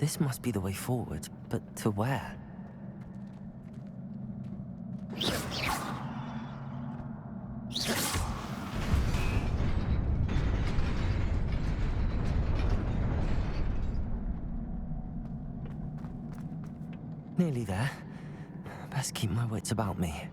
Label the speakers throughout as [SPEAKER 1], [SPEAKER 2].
[SPEAKER 1] This must be the way forward, but to where? Nearly there. Best keep my wits about me.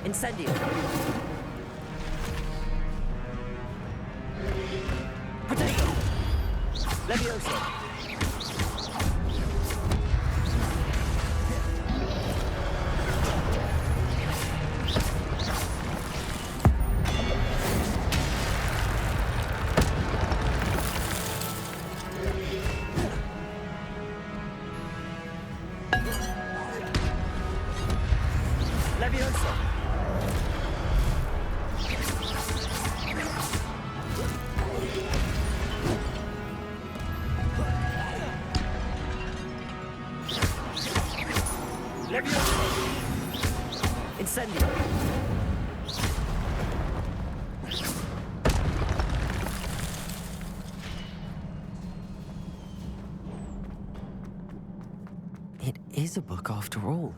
[SPEAKER 2] Incendio. Potato. Levioso.
[SPEAKER 1] It is a book after all.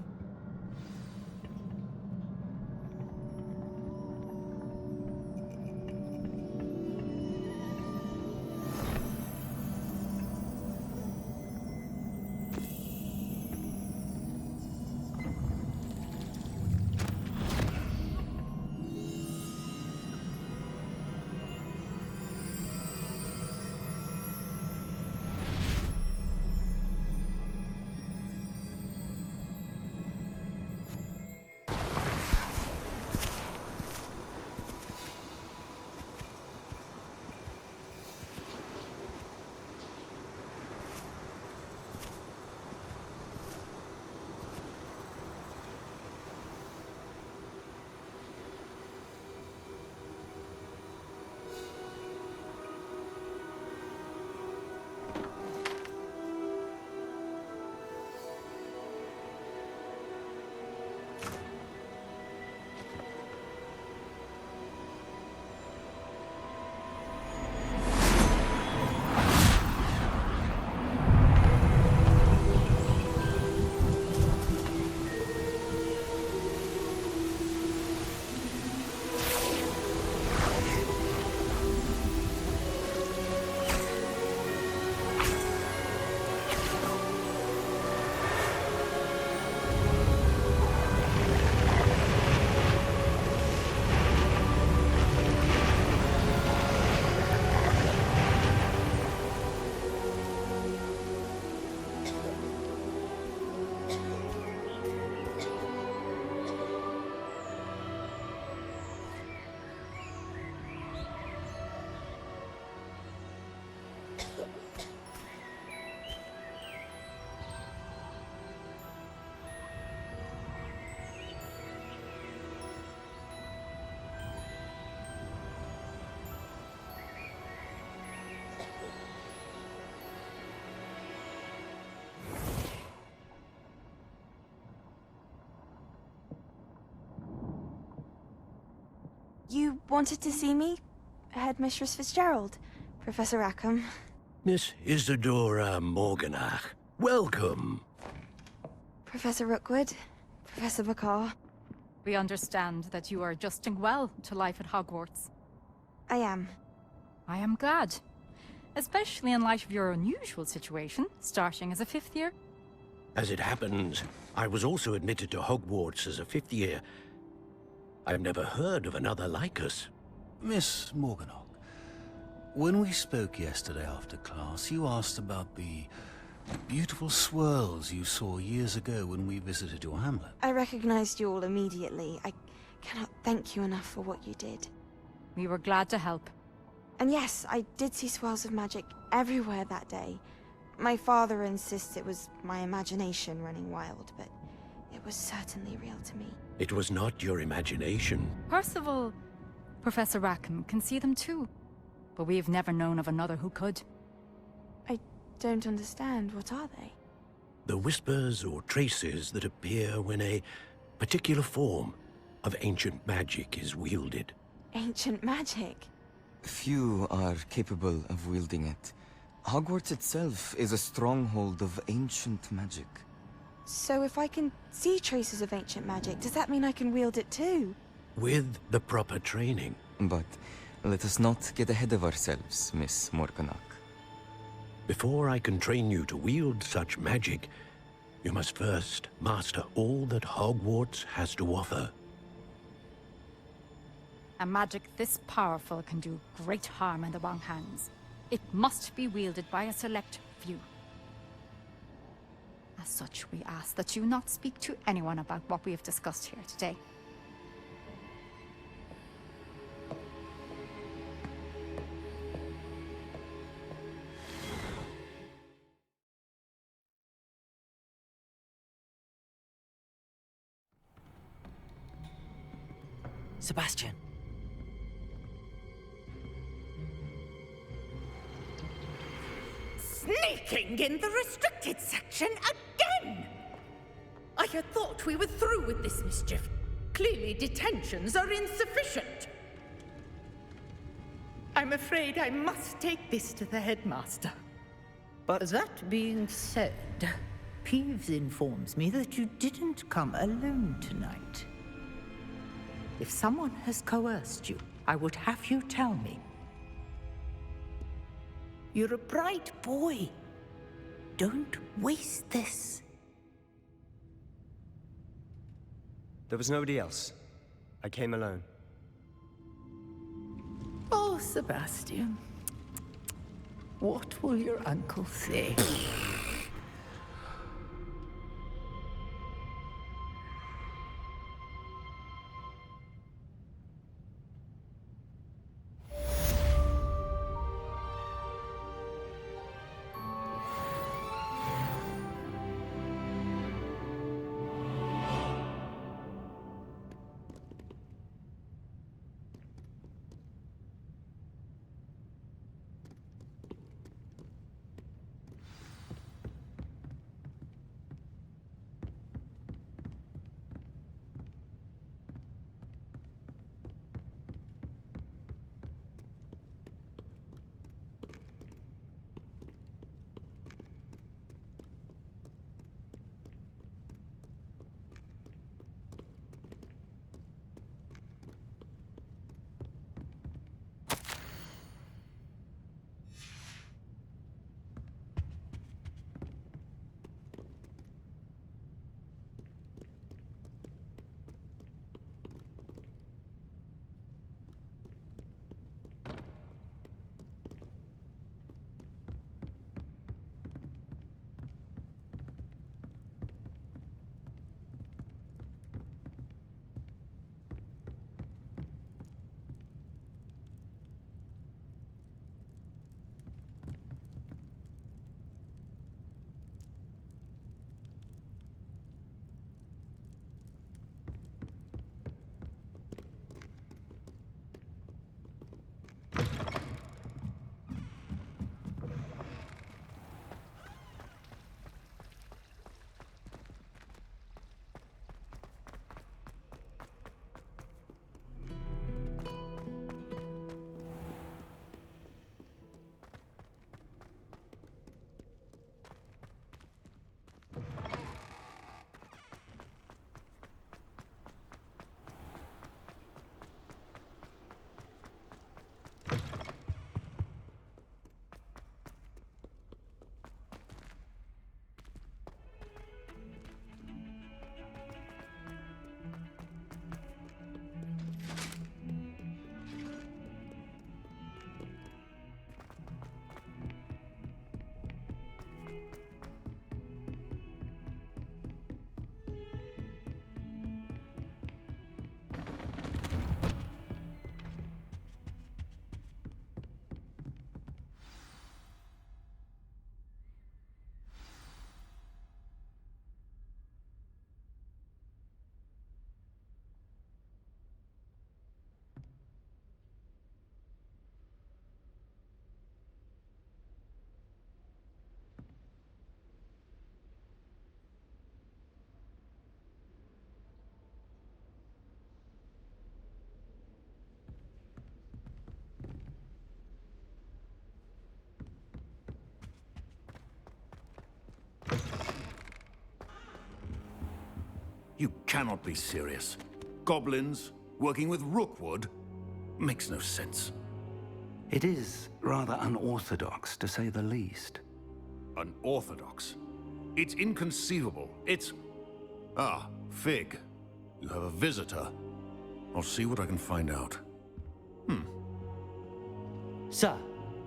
[SPEAKER 3] You wanted to see me? Headmistress Fitzgerald, Professor Rackham.
[SPEAKER 4] Miss Isadora Morganach, welcome.
[SPEAKER 3] Professor Rookwood, Professor Bakar.
[SPEAKER 5] We understand that you are adjusting well to life at Hogwarts.
[SPEAKER 3] I am.
[SPEAKER 5] I am glad. Especially in light of your unusual situation, starting as a 5th year.
[SPEAKER 4] As it happens, I was also admitted to Hogwarts as a 5th year. I've never heard of another like us.
[SPEAKER 6] Miss Morganach, when we spoke yesterday after class, you asked about the beautiful swirls you saw years ago when we visited your hamlet.
[SPEAKER 3] I recognized you all immediately. I cannot thank you enough for what you did.
[SPEAKER 5] We were glad to help.
[SPEAKER 3] And yes, I did see swirls of magic everywhere that day. My father insists it was my imagination running wild, but it was certainly real to me.
[SPEAKER 4] It was not your imagination.
[SPEAKER 5] Percival, Professor Rackham can see them too. But we've never known of another who could.
[SPEAKER 3] I don't understand. What are they?
[SPEAKER 4] The whispers or traces that appear when a particular form of ancient magic is wielded.
[SPEAKER 3] Ancient magic?
[SPEAKER 7] Few are capable of wielding it. Hogwarts itself is a stronghold of ancient magic.
[SPEAKER 3] So if I can see traces of ancient magic, does that mean I can wield it too?
[SPEAKER 4] With the proper training.
[SPEAKER 7] But let us not get ahead of ourselves, Miss Morganach.
[SPEAKER 4] Before I can train you to wield such magic, you must first master all that Hogwarts has to offer.
[SPEAKER 5] A magic this powerful can do great harm in the wrong hands. It must be wielded by a select few. As such, we ask that you not speak to anyone about what we have discussed here today.
[SPEAKER 1] Sebastian.
[SPEAKER 8] Sneaking in the restricted section again! I had thought we were through with this mischief. Clearly detentions are insufficient. I'm afraid I must take this to the headmaster.
[SPEAKER 9] But that being said, Peeves informs me that you didn't come alone tonight. If someone has coerced you, I would have you tell me. You're a bright boy. Don't waste this.
[SPEAKER 10] There was nobody else. I came alone.
[SPEAKER 9] Oh, Sebastian. What will your uncle say?
[SPEAKER 6] You cannot be serious. Goblins working with Rookwood? Makes no sense.
[SPEAKER 11] It is rather unorthodox, to say the least.
[SPEAKER 6] Unorthodox? It's inconceivable. It's... Ah, Fig. You have a visitor. I'll see what I can find out.
[SPEAKER 1] Sir,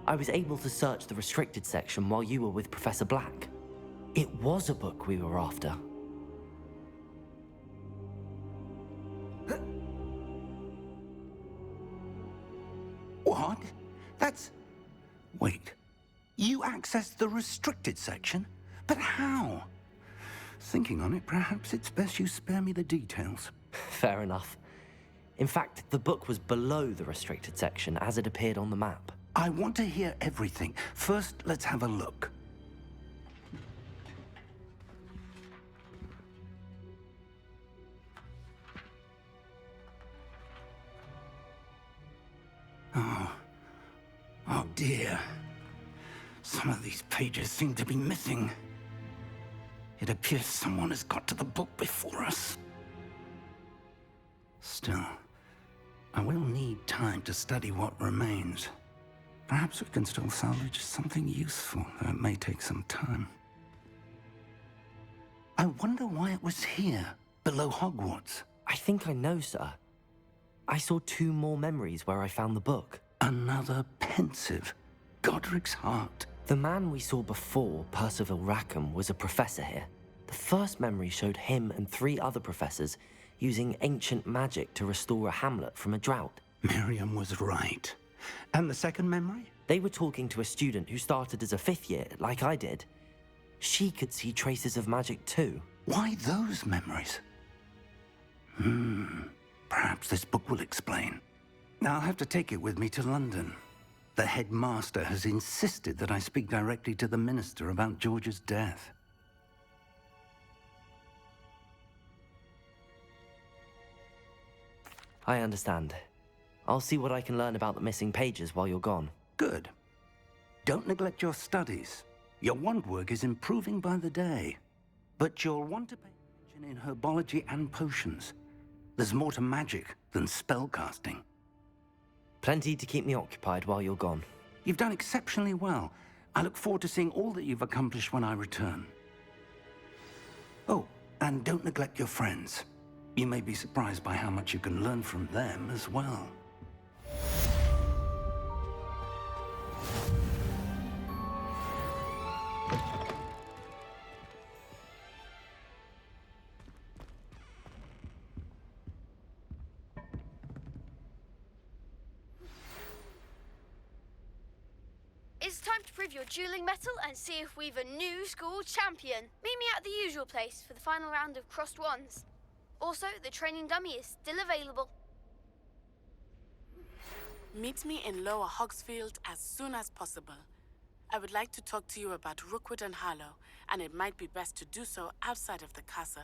[SPEAKER 1] I was able to search the restricted section while you were with Professor Black. It was a book we were after.
[SPEAKER 11] What? That's... Wait. You accessed the restricted section? But how? Thinking on it, perhaps it's best you spare me the details.
[SPEAKER 1] Fair enough. In fact, the book was below the restricted section as it appeared on the map.
[SPEAKER 11] I want to hear everything. First, let's have a look. Oh dear. Some of these pages seem to be missing. It appears someone has got to the book before us. Still, I will need time to study what remains. Perhaps we can still salvage something useful, though it may take some time. I wonder why it was here, below Hogwarts.
[SPEAKER 1] I think I know, sir. I saw 2 more memories where I found the book.
[SPEAKER 11] Another pensive. Godric's heart.
[SPEAKER 1] The man we saw before, Percival Rackham, was a professor here. The first memory showed him and 3 other professors using ancient magic to restore a hamlet from a drought.
[SPEAKER 11] Miriam was right. And the second memory?
[SPEAKER 1] They were talking to a student who started as a 5th year, like I did. She could see traces of magic too.
[SPEAKER 11] Why those memories? Perhaps this book will explain. I'll have to take it with me to London. The headmaster has insisted that I speak directly to the minister about George's death.
[SPEAKER 1] I understand. I'll see what I can learn about the missing pages while you're gone.
[SPEAKER 11] Good. Don't neglect your studies. Your wand work is improving by the day. But you'll want to pay attention in herbology and potions. There's more to magic than spellcasting.
[SPEAKER 1] Plenty to keep me occupied while you're gone.
[SPEAKER 11] You've done exceptionally well. I look forward to seeing all that you've accomplished when I return. Oh, and don't neglect your friends. You may be surprised by how much you can learn from them as well.
[SPEAKER 12] It's time to prove your dueling mettle and see if we've a new school champion. Meet me at the usual place for the final round of crossed wands. Also, the training dummy is still available.
[SPEAKER 13] Meet me in Lower Hogsfield as soon as possible. I would like to talk to you about Rookwood and Harlow, and it might be best to do so outside of the castle.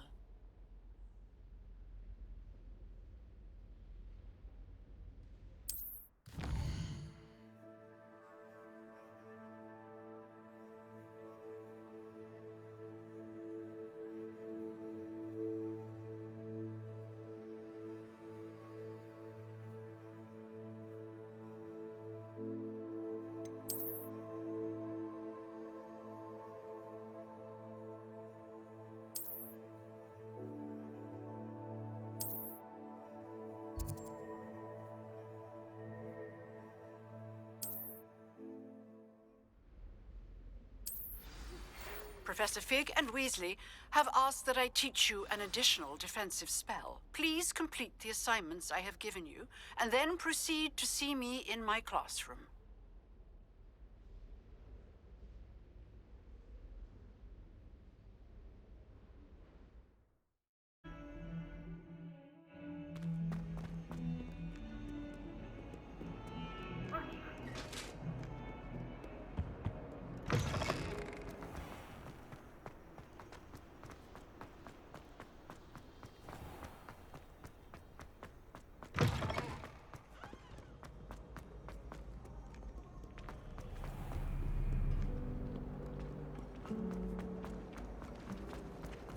[SPEAKER 14] Professor Fig and Weasley have asked that I teach you an additional defensive spell. Please complete the assignments I have given you, and then proceed to see me in my classroom.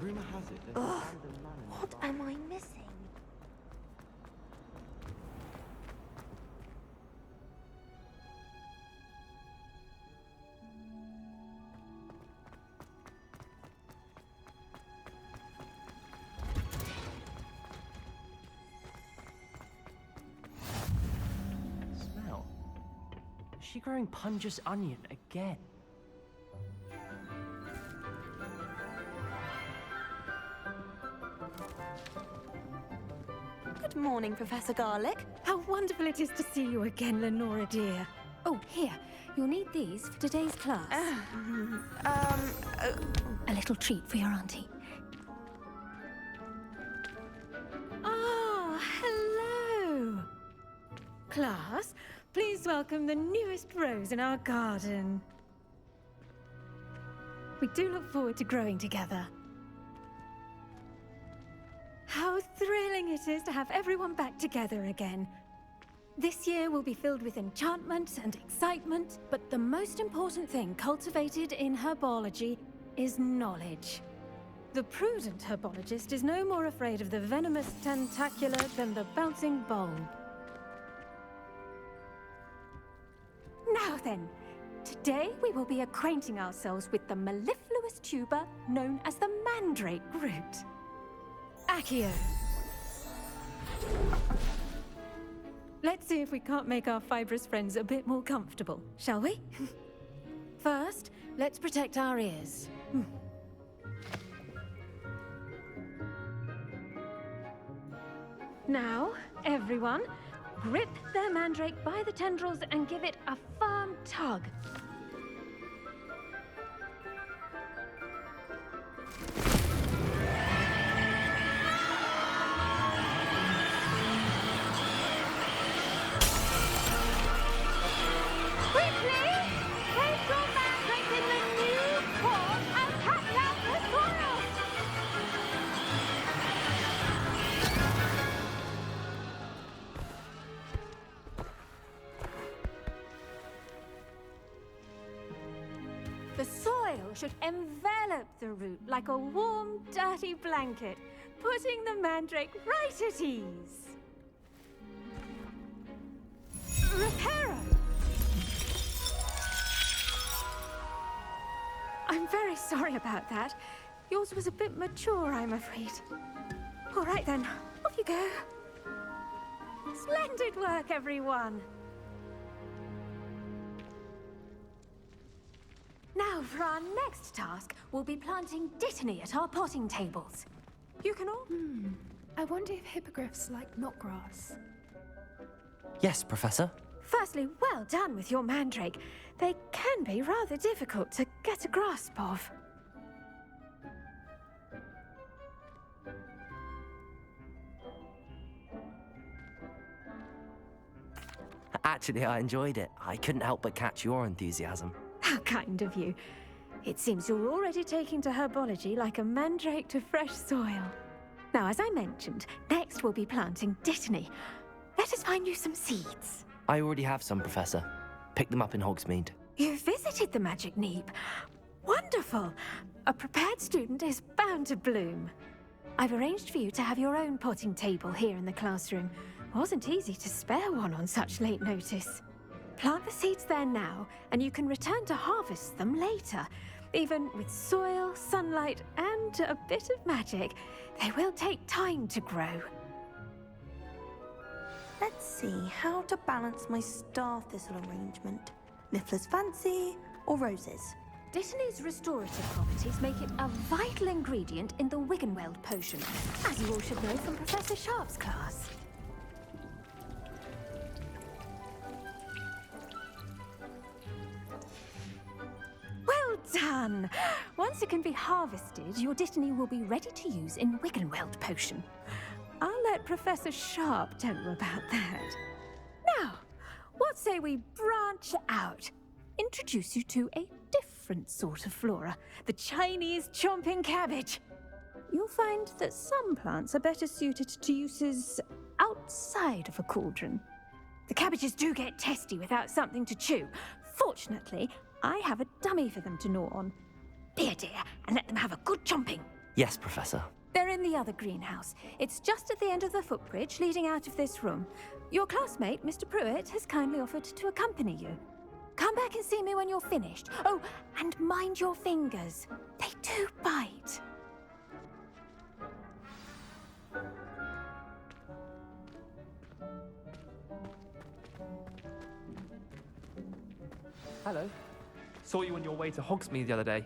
[SPEAKER 2] Rumor has it that an abandoned manor
[SPEAKER 3] What am I missing?
[SPEAKER 2] Smell. Is she growing Punja's onion again?
[SPEAKER 15] Good morning, Professor Garlic.
[SPEAKER 16] How wonderful it is to see you again, Lenora dear. Oh, here. You'll need these for today's class. A little treat for your auntie. Ah, hello. Class, please welcome the newest rose in our garden. We do look forward to growing together. How thrilling it is to have everyone back together again. This year will be filled with enchantment and excitement, but the most important thing cultivated in herbology is knowledge. The prudent herbologist is no more afraid of the venomous tentacular than the bouncing bulb. Now then, today we will be acquainting ourselves with the mellifluous tuber known as the mandrake root. Accio. Let's see if we can't make our fibrous friends a bit more comfortable, shall we? First, let's protect our ears. Now, everyone, grip their mandrake by the tendrils and give it a firm tug. The soil should envelop the root like a warm, dirty blanket, putting the mandrake right at ease. Reparo! I'm very sorry about that. Yours was a bit mature, I'm afraid. All right then, off you go. Splendid work, everyone! Now, for our next task, we'll be planting dittany at our potting tables. You can all...
[SPEAKER 17] I wonder if hippogriffs like knotgrass.
[SPEAKER 1] Yes, Professor.
[SPEAKER 16] Firstly, well done with your mandrake. They can be rather difficult to get a grasp of.
[SPEAKER 1] Actually, I enjoyed it. I couldn't help but catch your enthusiasm.
[SPEAKER 16] How kind of you. It seems you're already taking to herbology like a mandrake to fresh soil. Now, as I mentioned, next we'll be planting dittany. Let us find you some seeds.
[SPEAKER 1] I already have some, Professor. Picked them up in Hogsmeade.
[SPEAKER 16] You visited the Magic Neep. Wonderful! A prepared student is bound to bloom. I've arranged for you to have your own potting table here in the classroom. Wasn't easy to spare one on such late notice. Plant the seeds there now, and you can return to harvest them later. Even with soil, sunlight, and a bit of magic, they will take time to grow.
[SPEAKER 15] Let's see how to balance my star thistle arrangement. Niffler's fancy or roses?
[SPEAKER 16] Dittany's restorative properties make it a vital ingredient in the Wiggenweld potion, as you all should know from Professor Sharp's class. Well done! Once it can be harvested, your dittany will be ready to use in Wiggenweld potion. I'll let Professor Sharp tell you about that. Now, what say we branch out? Introduce you to a different sort of flora, the Chinese chomping cabbage. You'll find that some plants are better suited to uses outside of a cauldron. The cabbages do get testy without something to chew. Fortunately, I have a dummy for them to gnaw on. Be a dear and let them have a good chomping.
[SPEAKER 1] Yes, Professor.
[SPEAKER 16] They're in the other greenhouse. It's just at the end of the footbridge leading out of this room. Your classmate, Mr. Pruitt, has kindly offered to accompany you. Come back and see me when you're finished. Oh, and mind your fingers. They do bite.
[SPEAKER 2] Hello. Saw you on your way to Hogsmeade the other day.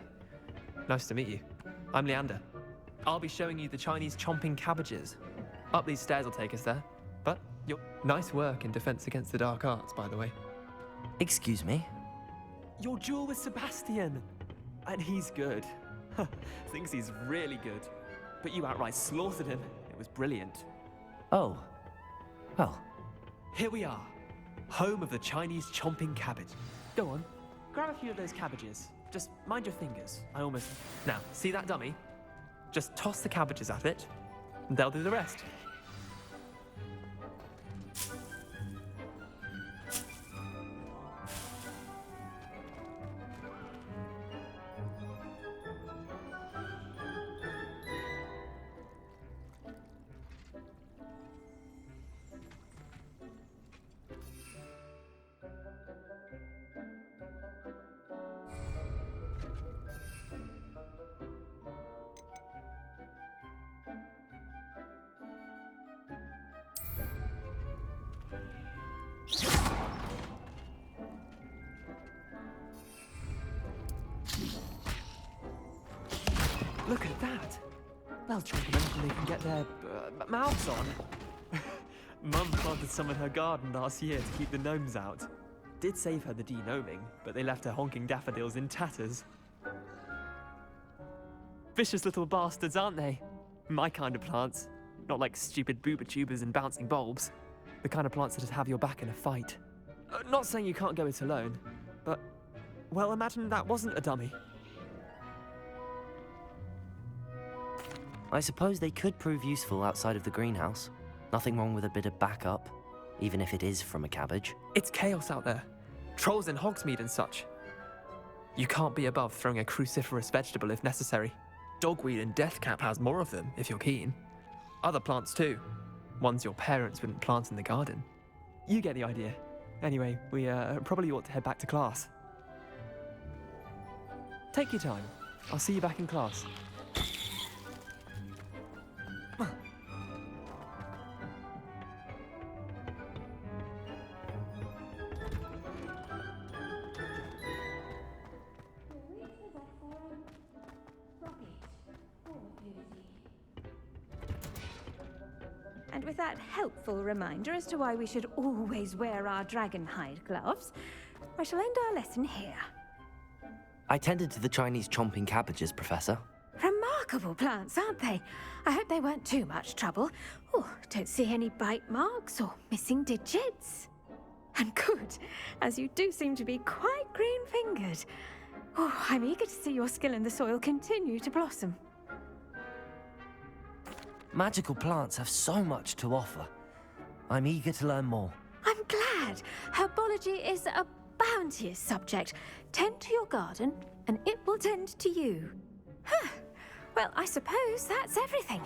[SPEAKER 2] Nice to meet you. I'm Leander. I'll be showing you the Chinese chomping cabbages. Up these stairs will take us there. But nice work in defense against the dark arts, by the way.
[SPEAKER 1] Excuse me?
[SPEAKER 2] Your duel with Sebastian! And he's good. Thinks he's really good. But you outright slaughtered him. It was brilliant.
[SPEAKER 1] Oh. Well.
[SPEAKER 2] Here we are. Home of the Chinese chomping cabbage. Go on. Grab a few of those cabbages. Just mind your fingers. Now, see that dummy? Just toss the cabbages at it, and they'll do the rest. Look at that! They'll chomp anything they can get their mouths on. Mum planted some in her garden last year to keep the gnomes out. Did save her the de-gnoming, but they left her honking daffodils in tatters. Vicious little bastards, aren't they? My kind of plants. Not like stupid booba tubers and bouncing bulbs. The kind of plants that'd have your back in a fight. Not saying you can't go it alone, but... well, imagine that wasn't a dummy.
[SPEAKER 1] I suppose they could prove useful outside of the greenhouse. Nothing wrong with a bit of backup, even if it is from a cabbage.
[SPEAKER 2] It's chaos out there. Trolls in Hogsmeade and such. You can't be above throwing a cruciferous vegetable if necessary. Dogweed and deathcap has more of them, if you're keen. Other plants too. Ones your parents wouldn't plant in the garden. You get the idea. Anyway, we probably ought to head back to class. Take your time. I'll see you back in class.
[SPEAKER 16] And with that helpful reminder as to why we should always wear our dragonhide gloves, I shall end our lesson here.
[SPEAKER 1] I tended to the Chinese chomping cabbages, Professor.
[SPEAKER 16] Remarkable plants, aren't they? I hope they weren't too much trouble. Oh, don't see any bite marks or missing digits. And good, as you do seem to be quite green-fingered. Oh, I'm eager to see your skill in the soil continue to blossom.
[SPEAKER 1] Magical plants have so much to offer. I'm eager to learn more.
[SPEAKER 16] I'm glad. Herbology is a bounteous subject. Tend to your garden, and it will tend to you. Huh. Well, I suppose that's everything.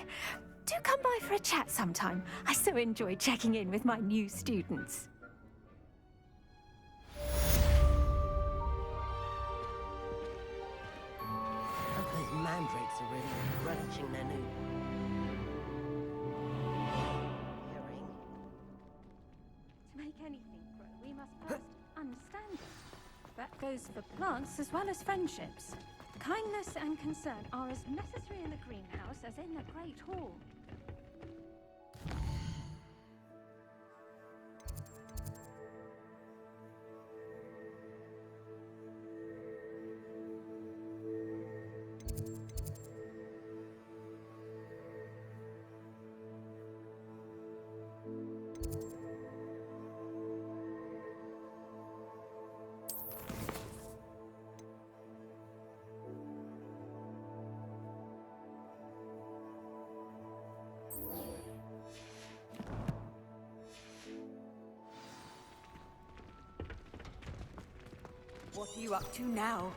[SPEAKER 16] Do come by for a chat sometime. I so enjoy checking in with my new students.
[SPEAKER 18] Those mandrakes are really relishing their new...
[SPEAKER 16] To make anything grow, we must first understand it. That goes for plants as well as friendships. Kindness and concern are as necessary in the greenhouse as in the Great Hall.
[SPEAKER 9] What are you up to now?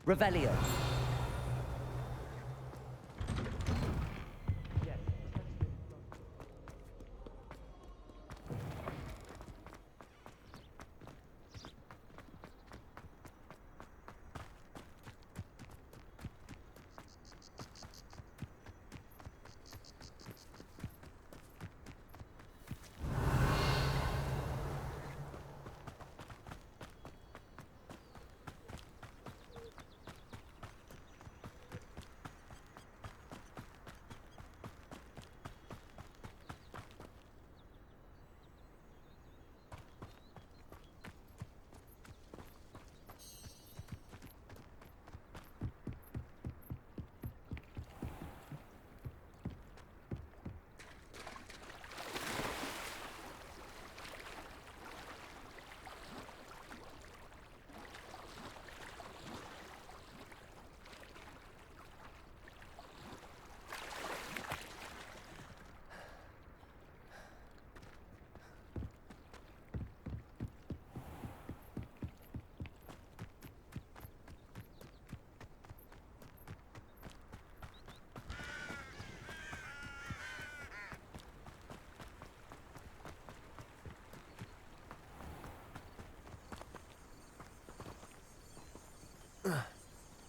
[SPEAKER 1] Revelio.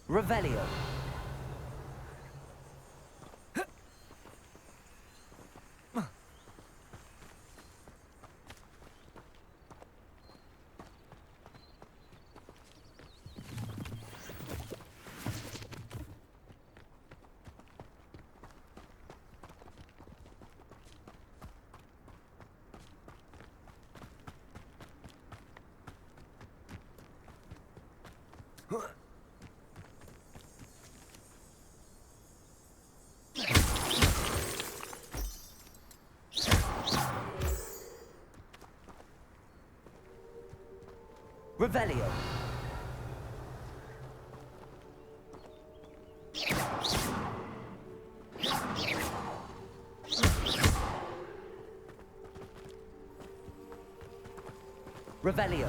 [SPEAKER 1] Revelio. Revelio. Revelio.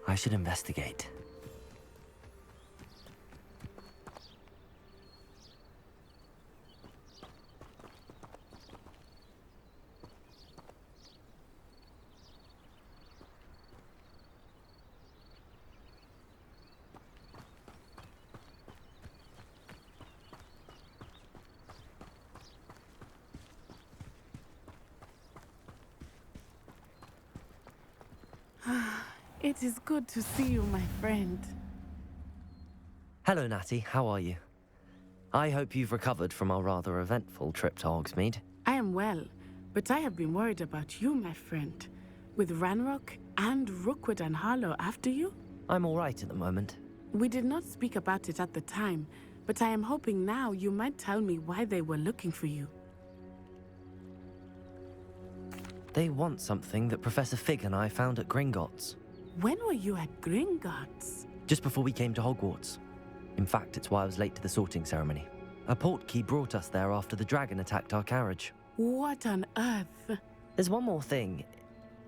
[SPEAKER 1] I should investigate.
[SPEAKER 13] It is good to see you, my friend.
[SPEAKER 1] Hello, Natty. How are you? I hope you've recovered from our rather eventful trip to Hogsmeade.
[SPEAKER 13] I am well, but I have been worried about you, my friend. With Ranrok and Rookwood and Harlow after you?
[SPEAKER 1] I'm all right at the moment.
[SPEAKER 13] We did not speak about it at the time, but I am hoping now you might tell me why they were looking for you.
[SPEAKER 1] They want something that Professor Fig and I found at Gringotts.
[SPEAKER 13] When were you at Gringotts?
[SPEAKER 1] Just before we came to Hogwarts. In fact, it's why I was late to the sorting ceremony. A Portkey brought us there after the dragon attacked our carriage.
[SPEAKER 13] What on earth?
[SPEAKER 1] There's one more thing.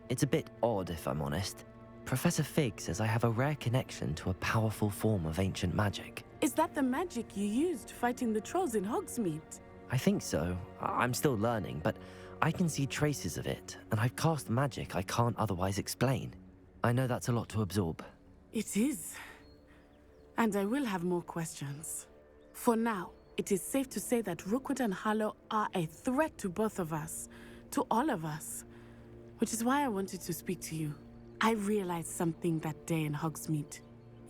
[SPEAKER 1] It's a bit odd, if I'm honest. Professor Fig says I have a rare connection to a powerful form of ancient magic.
[SPEAKER 13] Is that the magic you used fighting the trolls in Hogsmeade?
[SPEAKER 1] I think so. I'm still learning, but I can see traces of it, and I've cast magic I can't otherwise explain. I know that's a lot to absorb.
[SPEAKER 13] It is. And I will have more questions. For now, it is safe to say that Rookwood and Harlow are a threat to both of us, to all of us. Which is why I wanted to speak to you. I realized something that day in Hogsmeade.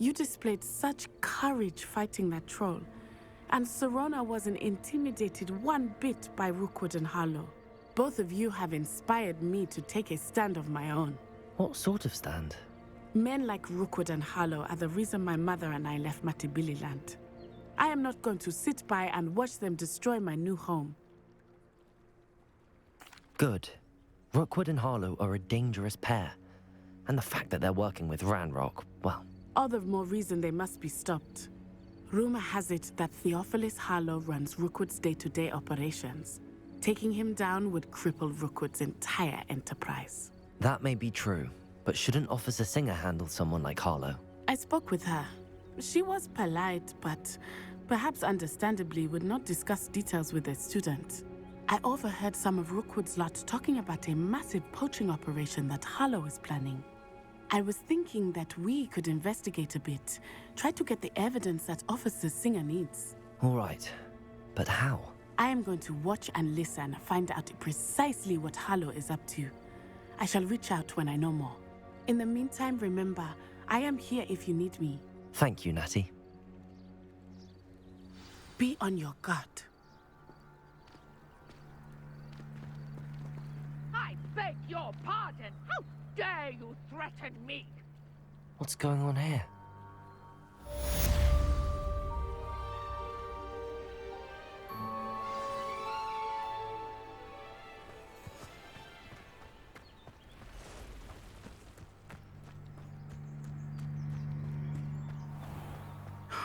[SPEAKER 13] You displayed such courage fighting that troll, and Serona wasn't intimidated one bit by Rookwood and Harlow. Both of you have inspired me to take a stand of my own.
[SPEAKER 1] What sort of stand?
[SPEAKER 13] Men like Rookwood and Harlow are the reason my mother and I left Matibili-land. I am not going to sit by and watch them destroy my new home.
[SPEAKER 1] Good. Rookwood and Harlow are a dangerous pair. And the fact that they're working with Ranrok, well...
[SPEAKER 13] All the more reason they must be stopped. Rumor has it that Theophilus Harlow runs Rookwood's day-to-day operations. Taking him down would cripple Rookwood's entire enterprise.
[SPEAKER 1] That may be true, but shouldn't Officer Singer handle someone like Harlow?
[SPEAKER 13] I spoke with her. She was polite, but perhaps understandably would not discuss details with a student. I overheard some of Rookwood's lot talking about a massive poaching operation that Harlow is planning. I was thinking that we could investigate a bit, try to get the evidence that Officer Singer needs.
[SPEAKER 1] All right, but how?
[SPEAKER 13] I am going to watch and listen, find out precisely what Harlow is up to. I shall reach out when I know more. In the meantime, remember, I am here if you need me.
[SPEAKER 1] Thank you, Natty.
[SPEAKER 13] Be on your guard.
[SPEAKER 19] I beg your pardon. How dare you threaten me?
[SPEAKER 1] What's going on here?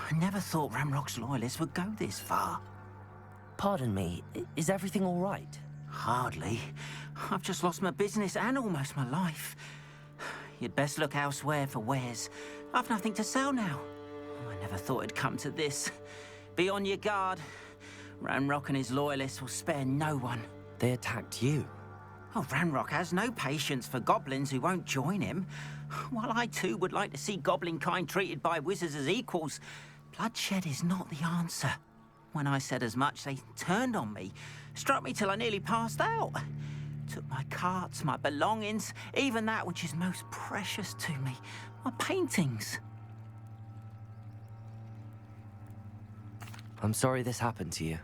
[SPEAKER 20] I never thought Ranrok's loyalists would go this far.
[SPEAKER 1] Pardon me, is everything all right?
[SPEAKER 20] Hardly. I've just lost my business and almost my life. You'd best look elsewhere for wares. I've nothing to sell now. I never thought it'd come to this. Be on your guard. Ranrok and his loyalists will spare no one.
[SPEAKER 1] They attacked you?
[SPEAKER 20] Oh, Ranrok has no patience for goblins who won't join him. While I too would like to see goblin kind treated by wizards as equals, bloodshed is not the answer. When I said as much, they turned on me, struck me till I nearly passed out. Took my carts, my belongings, even that which is most precious to me, my paintings.
[SPEAKER 1] I'm sorry this happened to you.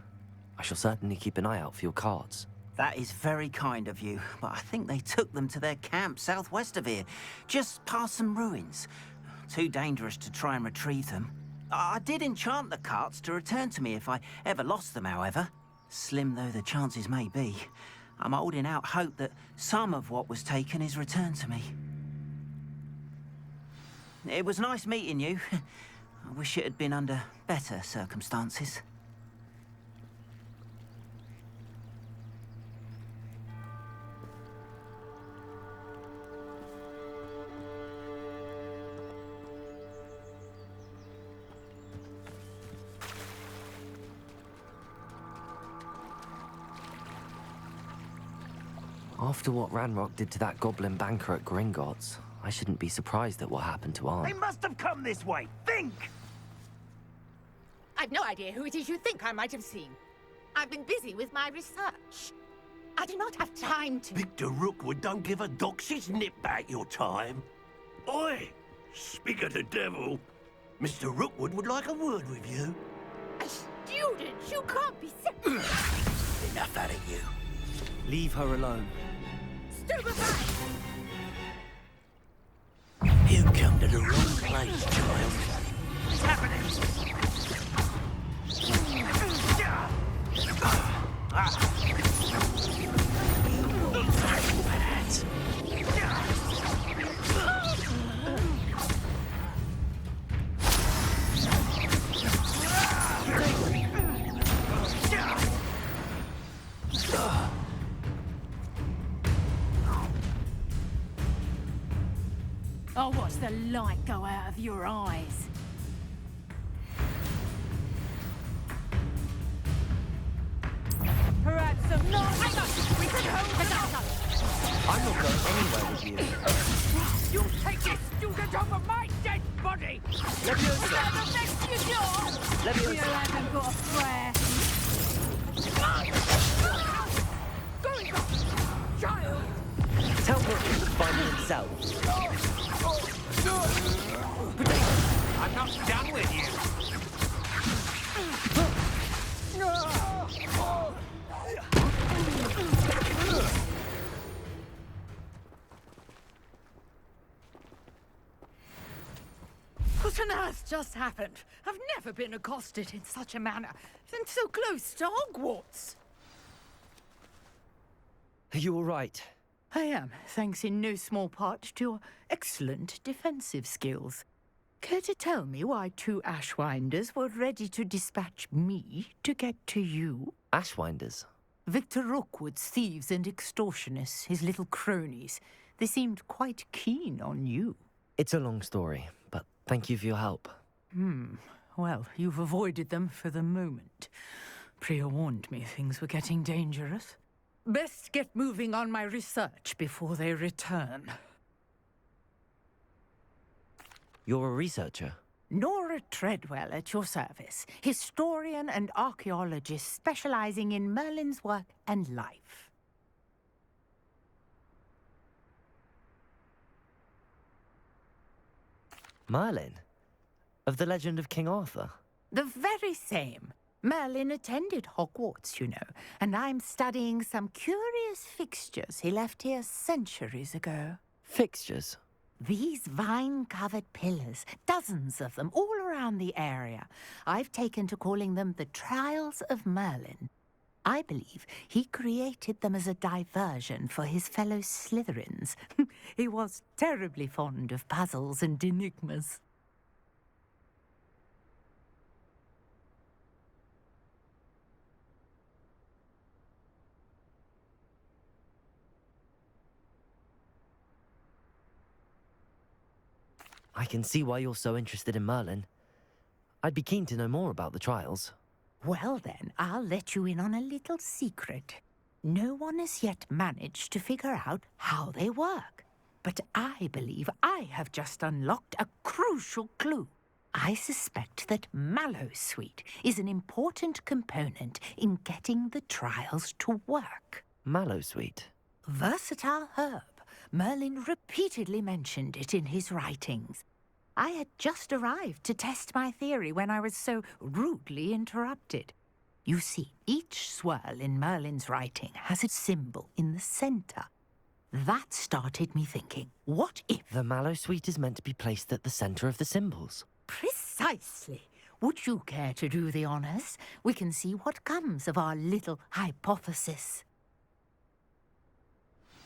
[SPEAKER 1] I shall certainly keep an eye out for your cards.
[SPEAKER 20] That is very kind of you, but I think they took them to their camp southwest of here, just past some ruins. Too dangerous to try and retrieve them. I did enchant the carts to return to me if I ever lost them, however. Slim though the chances may be, I'm holding out hope that some of what was taken is returned to me. It was nice meeting you. I wish it had been under better circumstances.
[SPEAKER 1] After what Ranrok did to that goblin banker at Gringotts, I shouldn't be surprised at what happened to Arn.
[SPEAKER 19] They must have come this way. Think!
[SPEAKER 8] I've no idea who it is you think I might have seen. I've been busy with my research. I do not have time to...
[SPEAKER 4] Victor Rookwood don't give a doxy's nip back your time. Oi! Speak of the devil. Mr. Rookwood would like a word with you.
[SPEAKER 8] A student? You can't be serious.
[SPEAKER 4] Enough out of you.
[SPEAKER 10] Leave her alone.
[SPEAKER 8] Stupefy!
[SPEAKER 4] You come to the wrong place, child.
[SPEAKER 19] What's happening?
[SPEAKER 5] I'll watch the light go out of your eyes.
[SPEAKER 19] Perhaps some... No, hang on! We can hold together!
[SPEAKER 1] I'm not going anywhere with you.
[SPEAKER 19] You take this student over my dead body!
[SPEAKER 1] Leviosa!
[SPEAKER 19] Is that the best you do?
[SPEAKER 1] Leviosa!
[SPEAKER 5] You haven't got a prayer.
[SPEAKER 19] Going on! Child!
[SPEAKER 1] Tell Rookwood to find himself.
[SPEAKER 11] I'm not done with you!
[SPEAKER 9] What on earth just happened? I've never been accosted in such a manner, and so close to Hogwarts.
[SPEAKER 1] Are you all right?
[SPEAKER 9] I am, thanks in no small part to your excellent defensive skills. Care to tell me why 2 Ashwinders were ready to dispatch me to get to you?
[SPEAKER 1] Ashwinders?
[SPEAKER 9] Victor Rookwood's thieves and extortionists, his little cronies. They seemed quite keen on you.
[SPEAKER 1] It's a long story, but thank you for your help.
[SPEAKER 9] Well, you've avoided them for the moment. Priya warned me things were getting dangerous. Best get moving on my research before they return.
[SPEAKER 1] You're a researcher?
[SPEAKER 9] Nora Treadwell at your service, historian and archaeologist specializing in Merlin's work and life.
[SPEAKER 1] Merlin? Of the legend of King Arthur?
[SPEAKER 9] The very same. Merlin attended Hogwarts, you know, and I'm studying some curious fixtures he left here centuries ago.
[SPEAKER 1] Fixtures?
[SPEAKER 9] These vine-covered pillars, dozens of them, all around the area. I've taken to calling them the Trials of Merlin. I believe he created them as a diversion for his fellow Slytherins. He was terribly fond of puzzles and enigmas.
[SPEAKER 1] I can see why you're so interested in Merlin. I'd be keen to know more about the trials.
[SPEAKER 9] Well then, I'll let you in on a little secret. No one has yet managed to figure out how they work. But I believe I have just unlocked a crucial clue. I suspect that Mallowsweet is an important component in getting the trials to work.
[SPEAKER 1] Mallowsweet?
[SPEAKER 9] Versatile herb. Merlin repeatedly mentioned it in his writings. I had just arrived to test my theory when I was so rudely interrupted. You see, each swirl in Merlin's writing has its symbol in the center. That started me thinking, what if...
[SPEAKER 1] The Mallowsweet is meant to be placed at the center of the symbols.
[SPEAKER 9] Precisely. Would you care to do the honors? We can see what comes of our little hypothesis.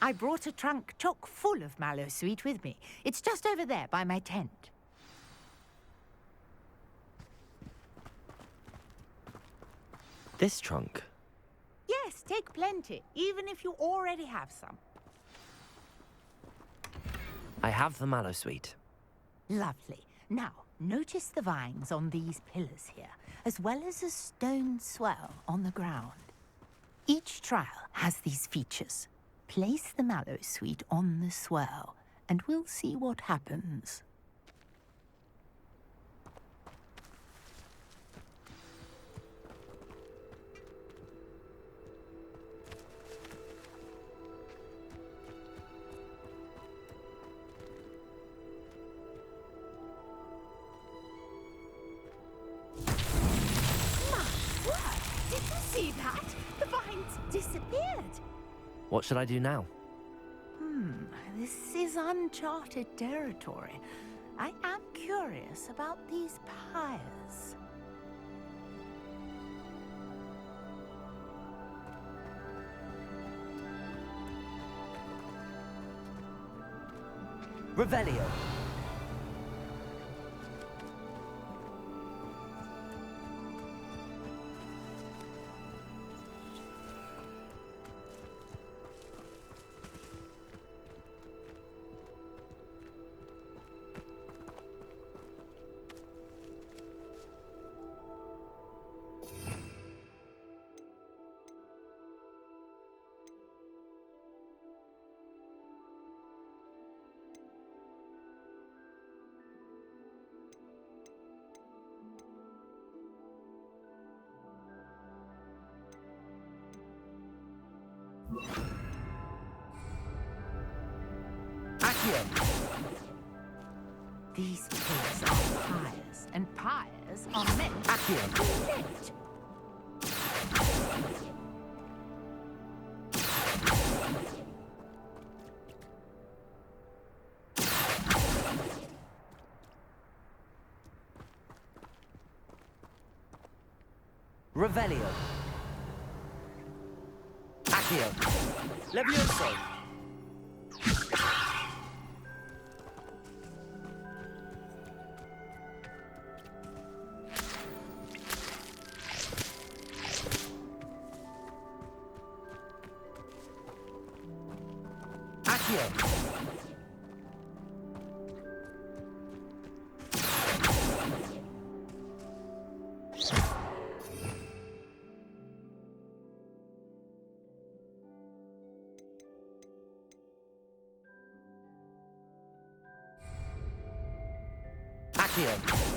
[SPEAKER 9] I brought a trunk chock full of Mallowsweet with me. It's just over there by my tent.
[SPEAKER 1] This trunk?
[SPEAKER 9] Yes, take plenty, even if you already have some.
[SPEAKER 1] I have the Mallowsweet.
[SPEAKER 9] Lovely. Now, notice the vines on these pillars here, as well as a stone swell on the ground. Each trial has these features. Place the Mallowsweet on the swirl, and we'll see what happens. My word! Did you see that? The vines disappeared.
[SPEAKER 1] What should I do now?
[SPEAKER 9] This is uncharted territory. I am curious about these pyres.
[SPEAKER 1] Revelio.
[SPEAKER 9] These pillars are pyres, and pyres are meant to be lit.
[SPEAKER 1] Revelio. Accio. Levioso. Accio. Accio.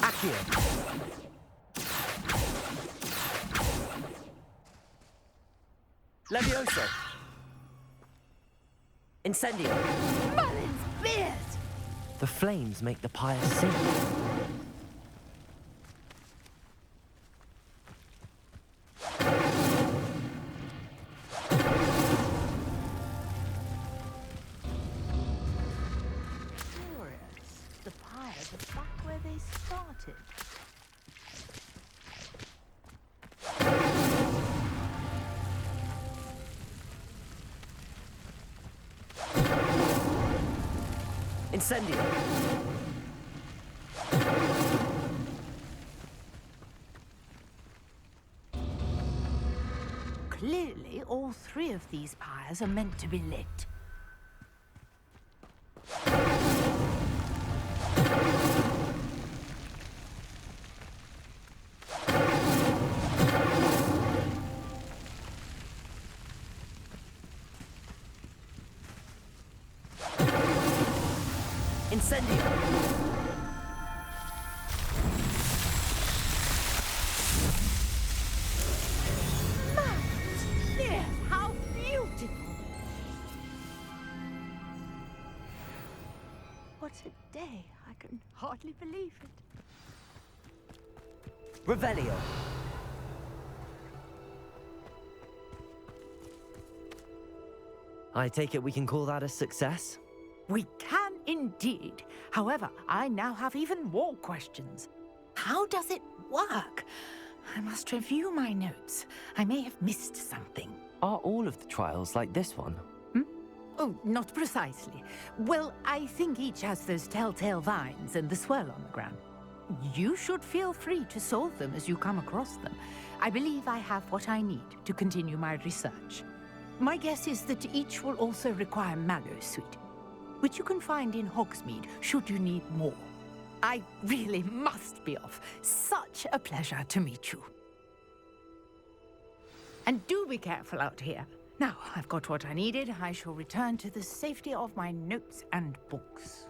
[SPEAKER 1] Accio. Levioso. Incendio.
[SPEAKER 9] Merlin's beard!
[SPEAKER 1] The flames make the pyre sink.
[SPEAKER 9] The pyres are back where they started.
[SPEAKER 1] Incendio.
[SPEAKER 9] Clearly, all three of these pyres are meant to be lit.
[SPEAKER 1] Incendio.
[SPEAKER 9] Yes, how beautiful! What a day. I can hardly believe it.
[SPEAKER 1] Revelio. I take it we can call that a success?
[SPEAKER 9] We can indeed. However, I now have even more questions. How does it work? I must review my notes. I may have missed something.
[SPEAKER 1] Are all of the trials like this one?
[SPEAKER 9] Oh, not precisely. Well, I think each has those telltale vines and the swirl on the ground. You should feel free to solve them as you come across them. I believe I have what I need to continue my research. My guess is that each will also require Mallowsweet, which you can find in Hogsmeade should you need more. I really must be off. Such a pleasure to meet you. And do be careful out here. Now, I've got what I needed. I shall return to the safety of my notes and books.